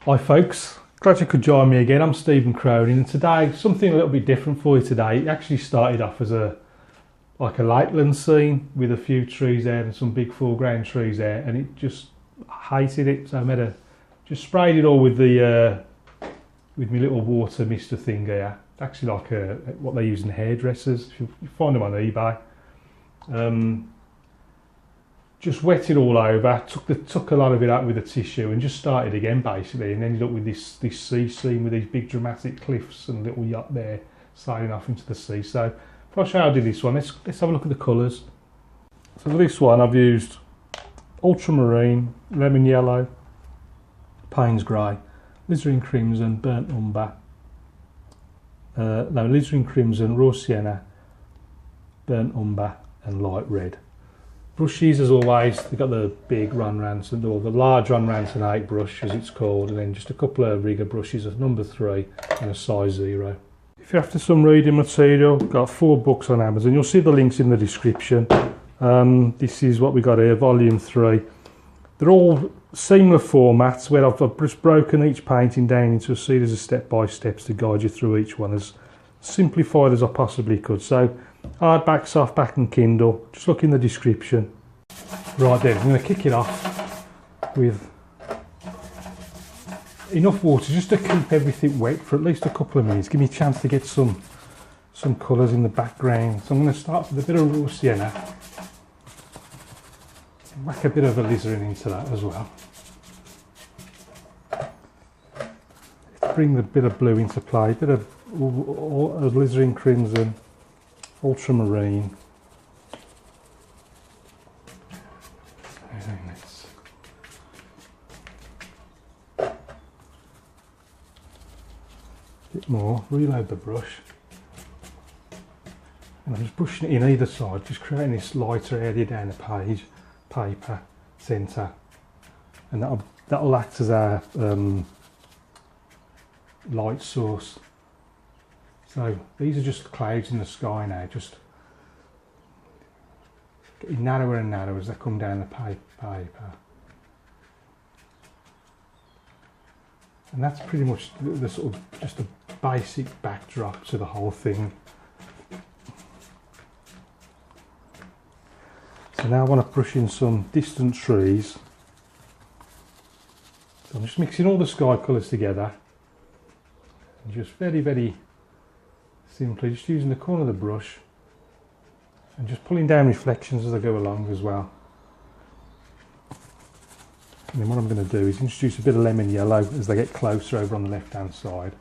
Hi folks, glad you could join me again. I'm Stephen Cronin, and today something a little bit different for you today. It actually started off as a lakeland scene with a few trees there and some big foreground trees there, and it just hated it, so I just sprayed it all with the with my little water mister thing here. It's actually like what they use in hairdressers. You find them on eBay. Just wet it all over, took a lot of it out with a tissue and just started again basically, and ended up with this sea scene with these big dramatic cliffs and a little yacht there sailing off into the sea. So before I show you how I did this one, let's have a look at the colours. So for this one I've used ultramarine, lemon yellow, Payne's grey, alizarin crimson, burnt umber, alizarin crimson, raw sienna, burnt umber and light red. Brushes, as always, they've got the big Ron Ranson, or the large Ron Ranson 8 brush as it's called, and then just a couple of rigger brushes of number 3 and a size 0. If you're after some reading material, got 4 books on Amazon. You'll see the links in the description. This is what we got here, volume 3. They're all similar formats where I've just broken each painting down into a series of step-by-steps to guide you through each one as simplified as I possibly could. So hardback, softback and Kindle, just look in the description. Right then, I'm going to kick it off with enough water just to keep everything wet for at least a couple of minutes. Give me a chance to get some colours in the background. So I'm going to start with a bit of raw sienna. Whack a bit of alizarin into that as well. Let's bring the bit of blue into play, a bit of alizarin crimson, ultramarine. Bit more, reload the brush, and I'm just brushing it in either side, just creating this lighter area down the page, paper, centre, and that'll act as our light source. So these are just clouds in the sky now, just getting narrower and narrower as they come down the paper. And that's pretty much the sort of just a basic backdrop to the whole thing. So now I want to brush in some distant trees. So I'm just mixing all the sky colours together. And just very, very simply just using the corner of the brush and just pulling down reflections as I go along as well. And then what I'm going to do is introduce a bit of lemon yellow as they get closer over on the left hand side.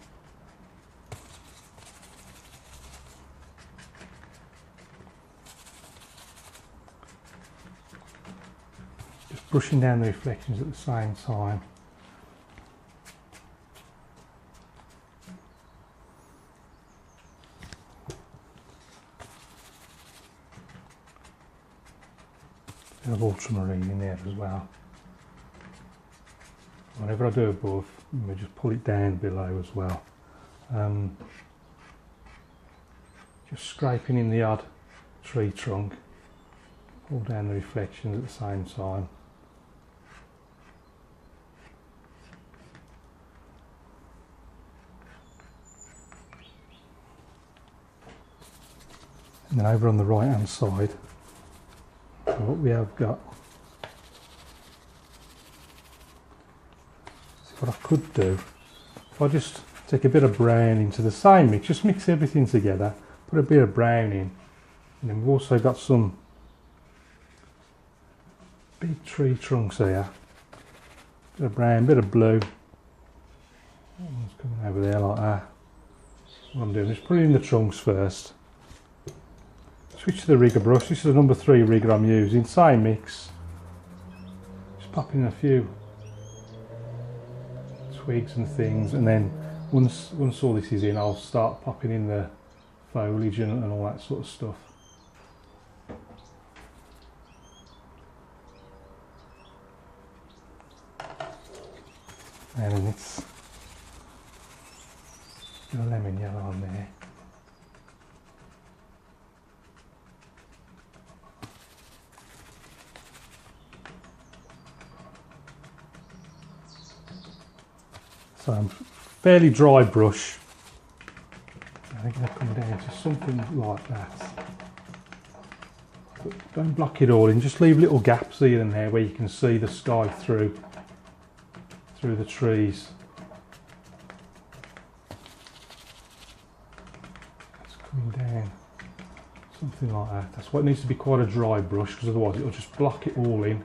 Just brushing down the reflections at the same time. A bit of ultramarine in there as well. Whenever I do above, I just pull it down below as well. Just scraping in the odd tree trunk, pull down the reflections at the same time. And then over on the right hand side, what we have got, what I could do, if I just take a bit of brown into the same mix, just mix everything together, put a bit of brown in, and then we've also got some big tree trunks here, bit of brown, bit of blue, one's coming over there like that. What I'm doing is putting in the trunks first, switch to the rigger brush. This is the number 3 rigger I'm using, same mix, just pop in a few twigs and things, and then once all this is in, I'll start popping in the foliage and all that sort of stuff. And then it's a lemon yellow on there. So fairly dry brush. I'm going to come down to something like that. But don't block it all in, just leave little gaps here and there where you can see the sky through the trees. It's coming down, something like that. That's why it needs to be quite a dry brush, because otherwise it'll just block it all in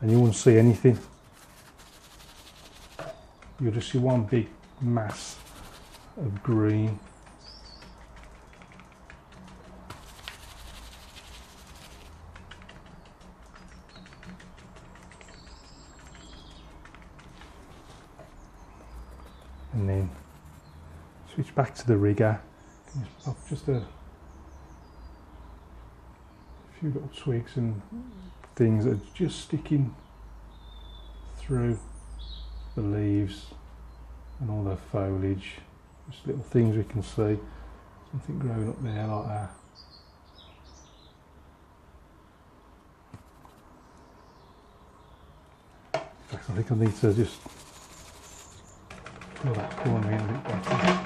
and you won't see anything. You'll just see one big mass of green. And then switch back to the rigger. Just pop just a few little twigs and things that are just sticking through the leaves and all the foliage. Just little things we can see. Something growing up there like that. In fact, I think I need to just fill that corner in a bit better.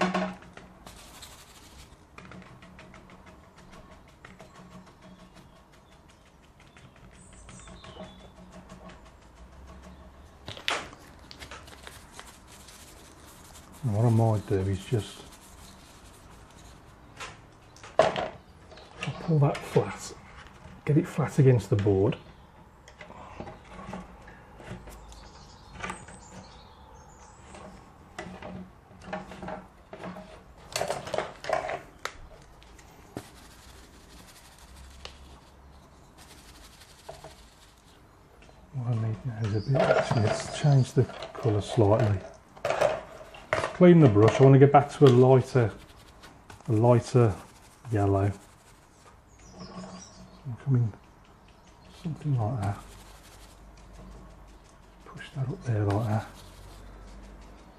And what I might do is just pull that flat, get it flat against the board. What I need now is a bit, actually let's change the colour slightly. Clean the brush, I want to get back to a lighter yellow. I'm coming something like that. Push that up there like that.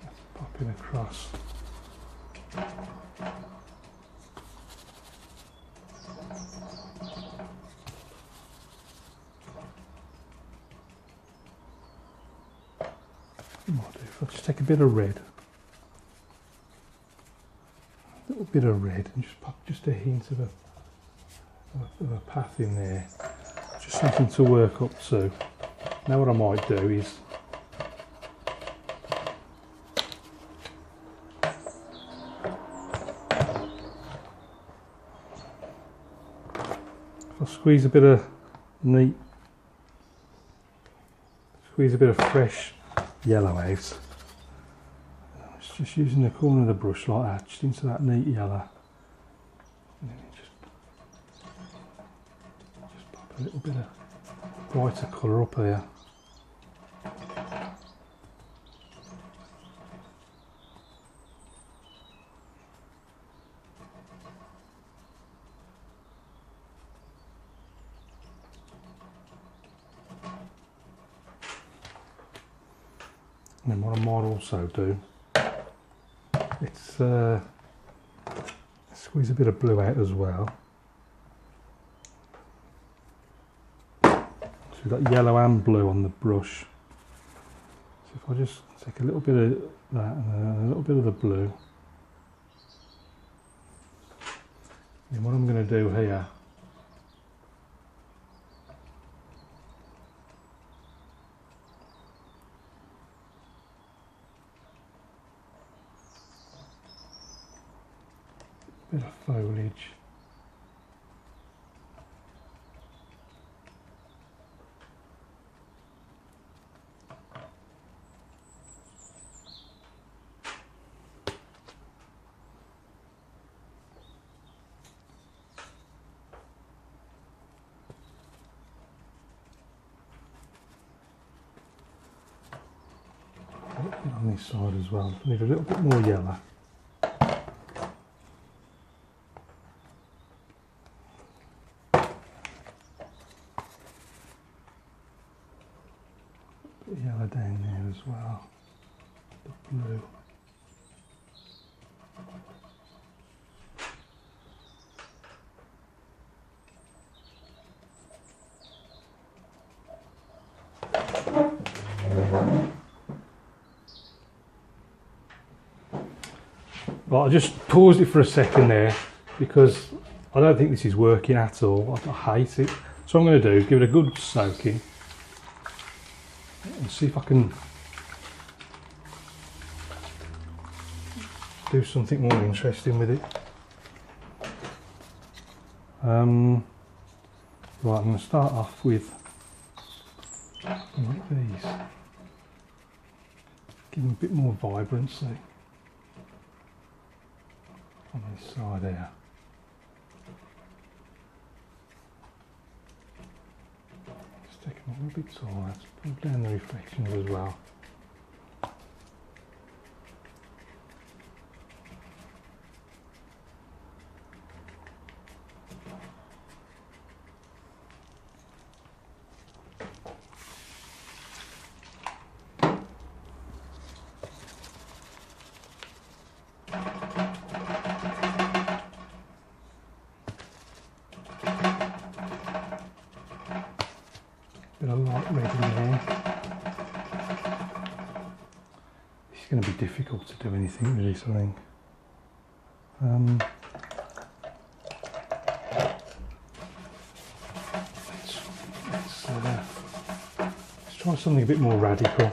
That's popping across. What I'll do, if I just take a bit of red. A little bit of red and just pop just a hint of a path in there, just something to work up to. Now what I might do is I'll squeeze a bit of fresh yellow out. Just using the corner of the brush like that, just into that neat yellow. And then just pop a little bit of brighter colour up here. And then what I might also do, it's squeeze a bit of blue out as well. So we've got yellow and blue on the brush. So if I just take a little bit of that and a little bit of the blue. And what I'm going to do here, bit of foliage. A little bit on this side as well. Need a little bit more yellow. Yellow down there as well, the blue. But I just paused it for a second there because I don't think this is working at all. I hate it. So I'm going to do, give it a good soaking and see if I can do something more interesting with it. Right, I'm going to start off with these. Give them a bit more vibrancy on this side here. Just take them a little bit taller, pull down the reflections as well. Bit of light red in there. It's going to be difficult to do anything with this, I think. Let's try something a bit more radical.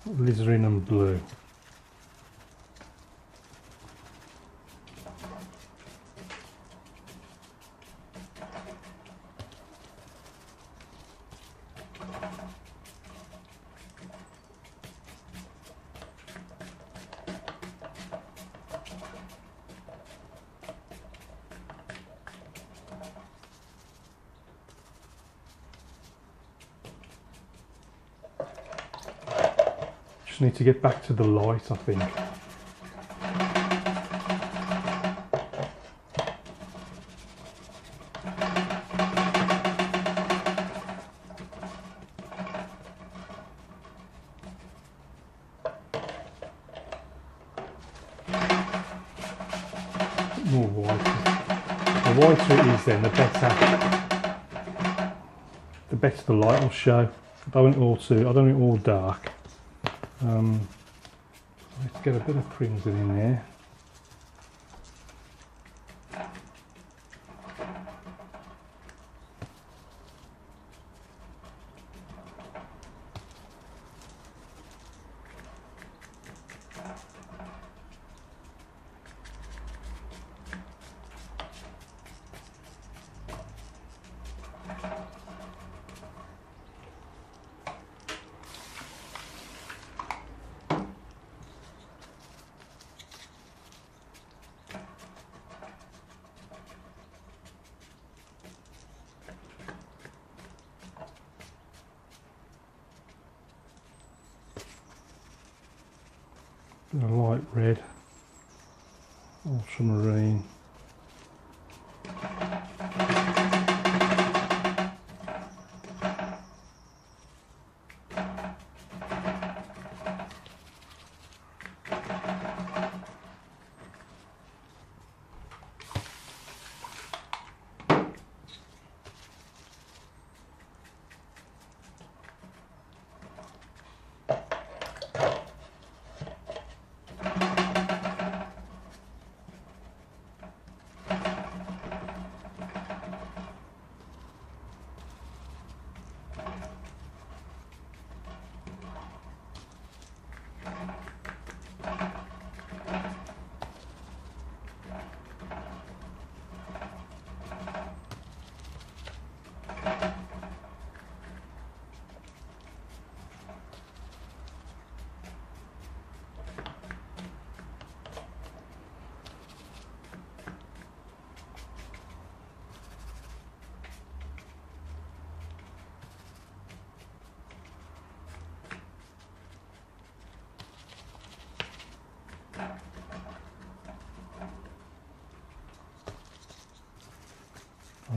Alizarin and blue. Need to get back to the light, I think. More white. The whiter it is, then the better the light will show. I don't want it all dark. Let's get a bit of crimson in there. A light red, ultramarine.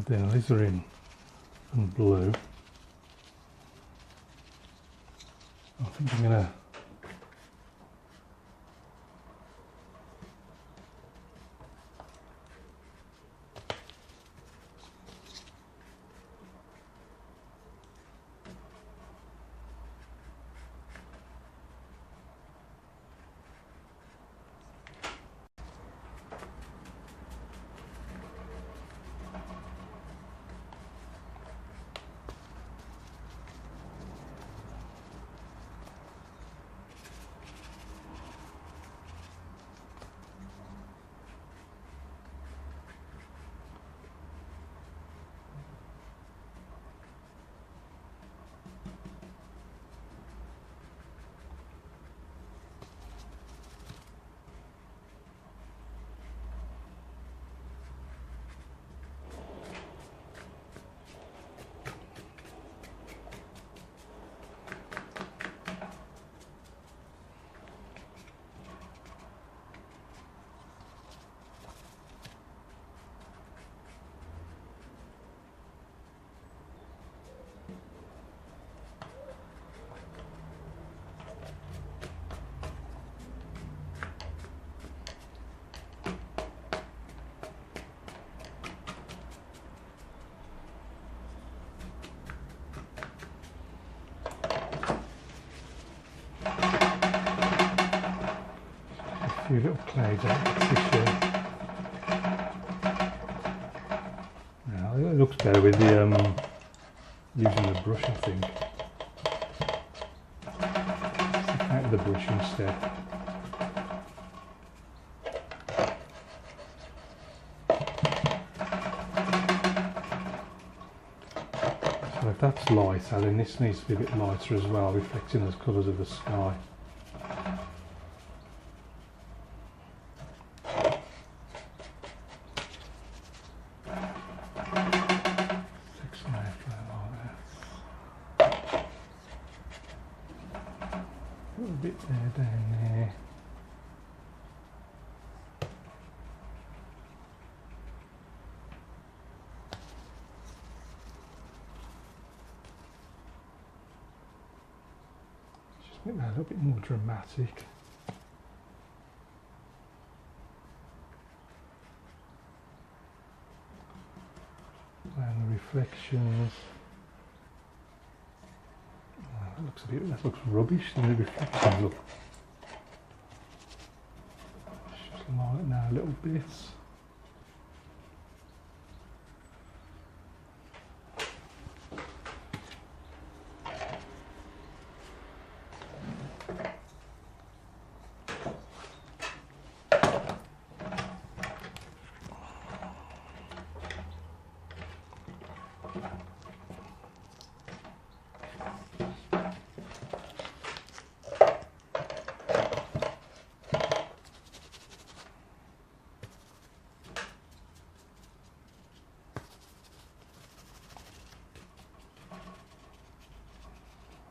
Then alizarin and blue. I think I'm going to few little clouds out of the tissue. Now it looks better with the using the brush, I think. Stick out with the brush instead. So if that's lighter, then this needs to be a bit lighter as well, reflecting the colours of the sky. A little bit there, down there. Just make that a little bit more dramatic. And the reflections. That looks rubbish, and the reflections look just lighten now a little bit.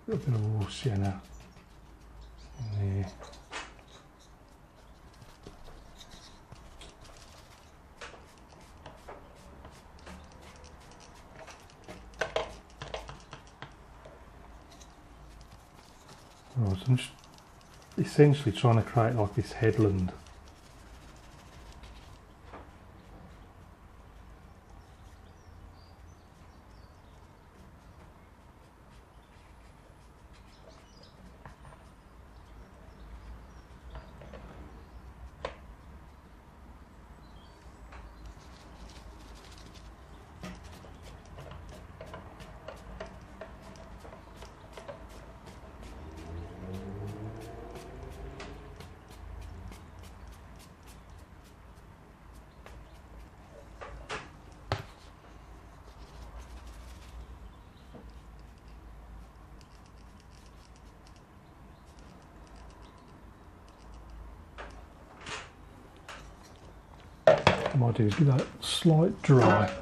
A little bit of raw sienna in there. Right, so I'm just essentially trying to create like this headland. What I might do is give that a slight dry.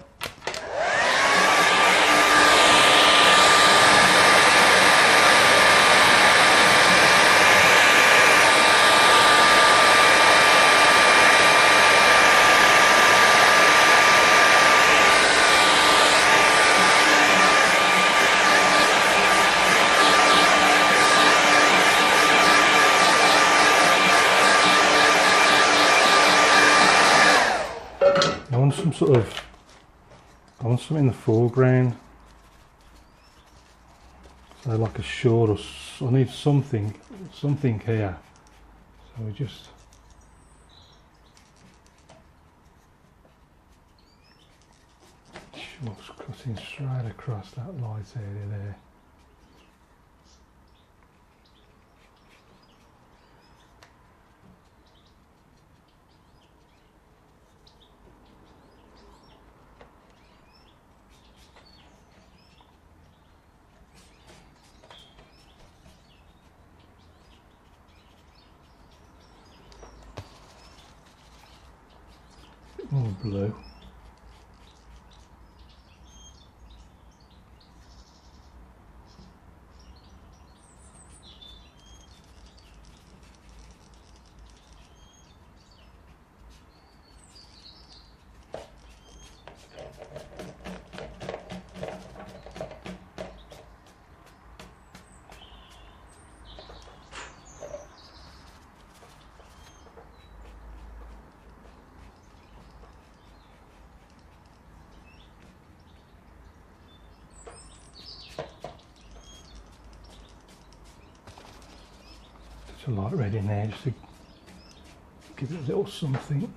I want something in the foreground, so like a shore, or I need something here. So we just cutting straight across that light area there. More blue. A light red in there just to give it a little something.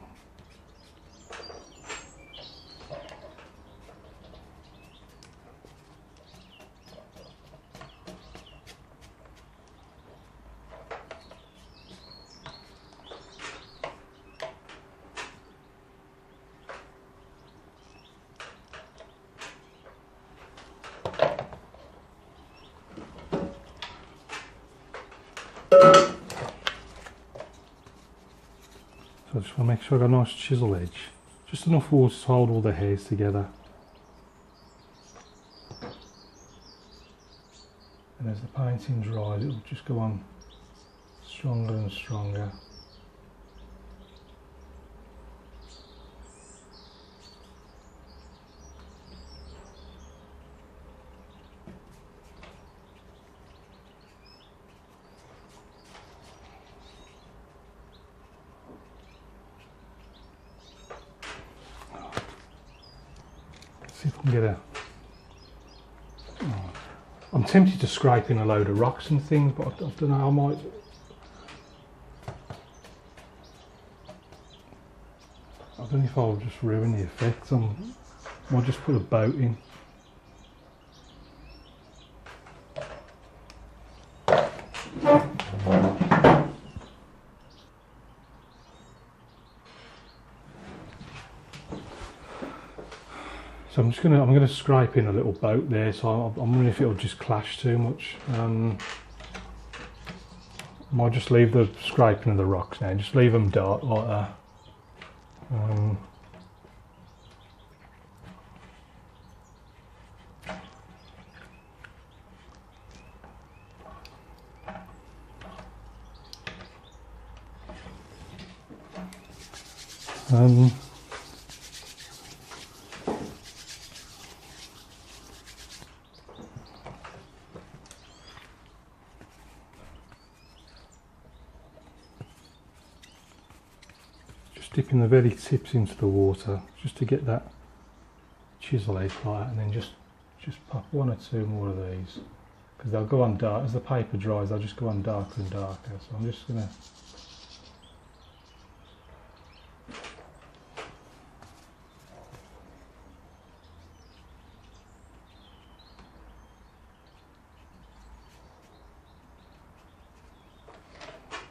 So I just want to make sure I got a nice chisel edge. Just enough water to hold all the hairs together. And as the painting dries, it will just go on stronger and stronger. See if I can get a... I'm tempted to scrape in a load of rocks and things, but I don't know, I might... I don't know if I'll just ruin the effect. I might just put a boat in. So I'm gonna scrape in a little boat there. So I'm wondering if it'll just clash too much. I might just leave the scraping of the rocks now. Just leave them dark like that. Dipping the very tips into the water just to get that chisel edge like that, and then just pop one or two more of these, because they'll go on dark as the paper dries. They'll just go on darker and darker. So I'm just gonna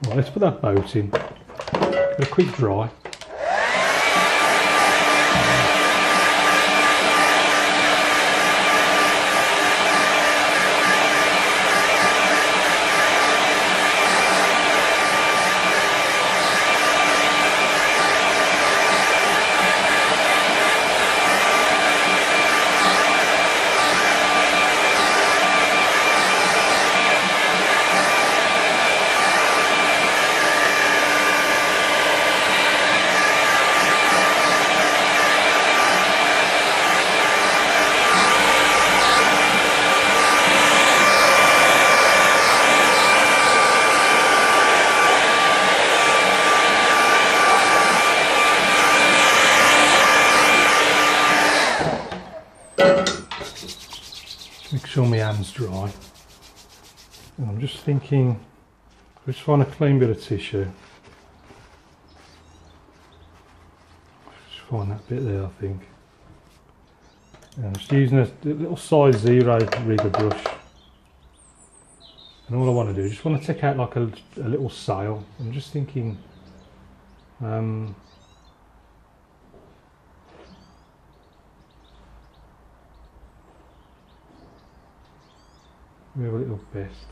right, let's put that boat in. Give it a quick dry. Make sure my hand's dry. And I'm just thinking, just find a clean bit of tissue. Just find that bit there, I think. And I'm just using a little size 0 rigger brush. And all I want to do, just want to take out like a little sail. I'm just thinking, maybe a little best.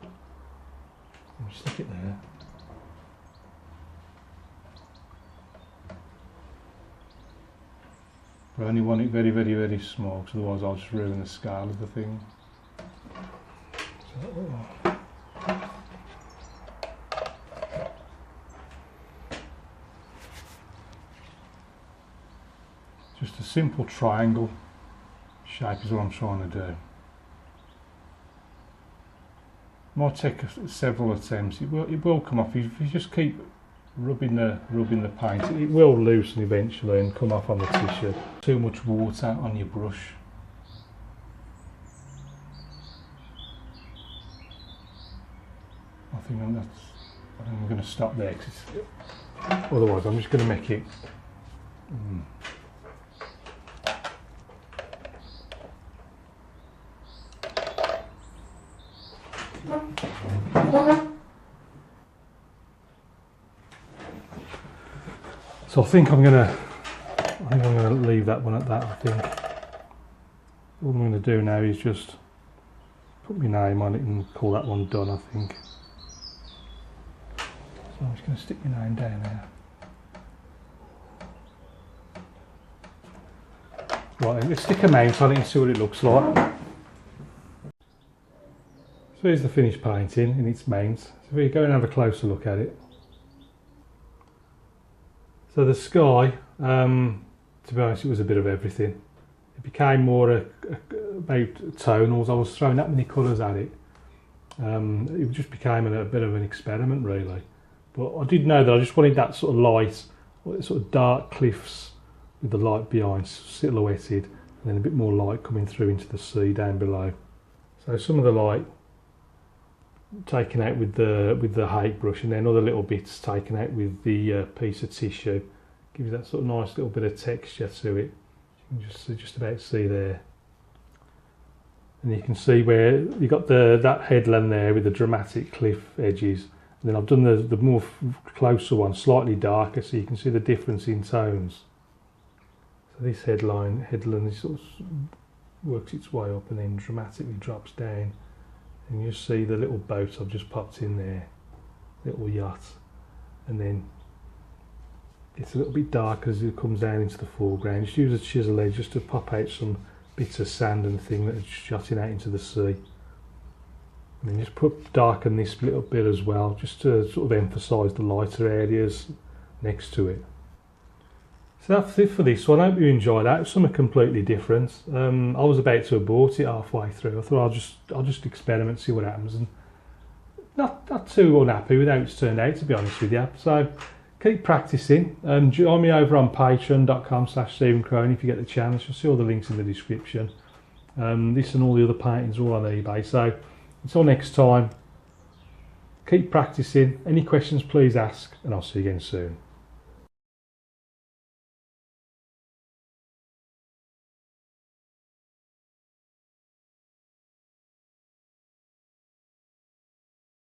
I'll stick it there. I only want it very, very, very small, because otherwise I'll just ruin the scale of the thing. So, just a simple triangle shape is what I'm trying to do. Might take several attempts. It will come off if you just keep rubbing the paint. It will loosen eventually and come off on the tissue. Too much water on your brush. I I'm going to stop there, 'cause otherwise I'm just going to make it. So I think I'm going to leave that one at that. I think all I'm going to do now is just put my name on it and call that one done, I think. So I'm just going to stick my name down there. Right, let's stick a mount on it and see what it looks like. So here's the finished painting in its mount. So if we go and have a closer look at it. So the sky, to be honest, it was a bit of everything. It became more about tonals. I was throwing that many colours at it. It just became a bit of an experiment, really. But I did know that I just wanted that sort of light, sort of dark cliffs with the light behind, silhouetted, and then a bit more light coming through into the sea down below. So some of the light taken out with the hake brush, and then other little bits taken out with the piece of tissue. Gives that sort of nice little bit of texture to it. You can just about see there, and you can see where you got that headland there with the dramatic cliff edges. And then I've done the more closer one, slightly darker, so you can see the difference in tones. So this headland sort of works its way up and then dramatically drops down. And you see the little boat I've just popped in there, little yacht, and then it's a little bit darker as it comes down into the foreground. Just use a chisel edge just to pop out some bits of sand and thing that are jutting out into the sea. And then just darken this little bit as well, just to sort of emphasise the lighter areas next to it. So that's it for this one. I hope you enjoyed that. It was something completely different. I was about to abort it halfway through. I thought I'll just experiment, see what happens, and not too unhappy with how it's turned out, to be honest with you. So keep practicing. Join me over on patreon.com/Stephen Crone if you get the chance. You'll see all the links in the description. This and all the other paintings are all on eBay. So until next time, keep practicing. Any questions, please ask, and I'll see you again soon.